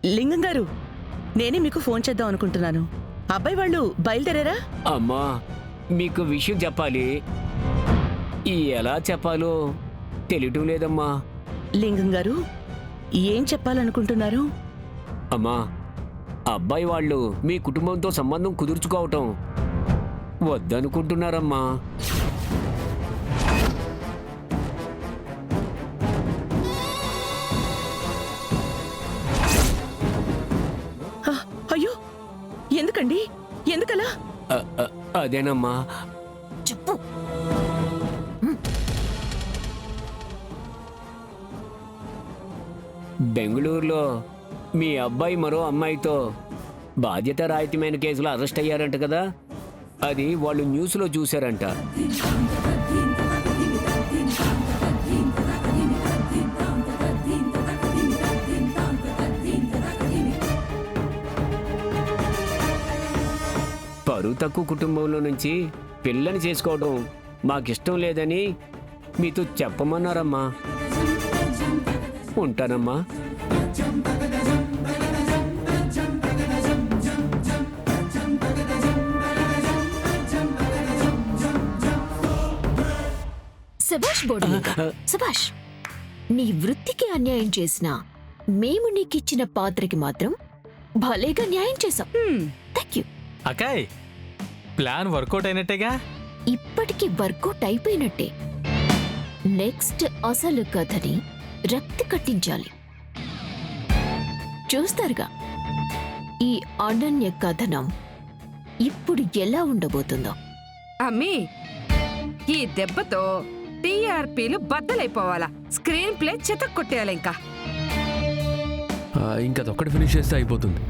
లింగం గారు, నేనే మీకు ఫోన్ చేద్దాం అనుకుంటున్నాను. అబ్బాయి వాళ్ళు బయలుదేరారా? అమ్మా, మీకు విషయం చెప్పాలి. ఎలా చెప్పాలో తెలియటం లేదమ్మా. లింగం గారు, ఏం చెప్పాలనుకుంటున్నారు? అమ్మా, అబ్బాయి వాళ్ళు మీ కుటుంబంతో సంబంధం కుదుర్చుకోవటం వద్దనుకుంటున్నారమ్మా. అయ్యో, ఎందుకండి? ఎందుకలా? అదేనమ్మా. చెప్పు. బెంగళూరులో మీ అబ్బాయి మరో అమ్మాయితో బాధ్యతారాహిత్యమైన కేసులో అరెస్ట్ అయ్యారంట కదా, అది వాళ్ళు న్యూస్లో చూశారంట. పరువు తక్కువ కుటుంబంలో నుంచి పిల్లని చేసుకోవడం మాకిష్టం లేదని మీతో చెప్పమన్నారమ్మా. ఉంటానమ్మా. శభాష్ బోడిలింగ, శభాష్. నీ వృత్తికి అన్యాయం చేసినా మేము నీకిచ్చిన పాత్రకి మాత్రం భలేగా న్యాయం చేశాం. Thank you. Okay, plan work out అయినట్టేగా? ఇప్పటికి వర్కౌట్ అయిపోయినట్టే. నెక్స్ట్ అసలు కథని రక్తి కట్టించాలి. చూస్తారుగా ఈ అనన్య కథనం ఇప్పుడు ఎలా ఉండబోతుందో. అమ్మీ, ఈ దెబ్బతో టీఆర్పీలు బద్దలైపోవాలా? Screen play చితక్ కొట్టేయాలి. ఇంకా అదొక్కటి ఫినిష్ చేస్తే అయిపోతుంది.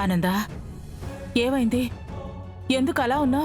ఆనందా, ఏమైంది? ఎందుకు అలా ఉన్నా?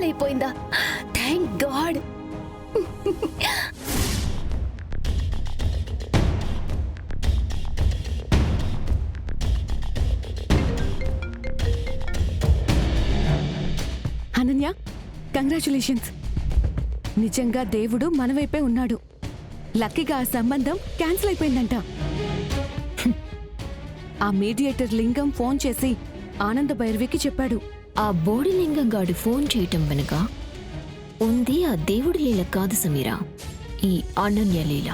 అయిపోయిందా? Thank God. అనన్య, కంగ్రాచులేషన్స్. నిజంగా దేవుడు మన వైపే ఉన్నాడు. లక్కీగా ఆ సంబంధం క్యాన్సిల్ అయిపోయిందంట. ఆ మీడియేటర్ లింగం ఫోన్ చేసి ఆనంద భైరవికి చెప్పాడు. ఆ బోడిలింగం గాడు ఫోన్ చేయటం వెనుక ఉంది ఆ దేవుడి లీల కాదు సమీరా, ఈ అనన్య లీల.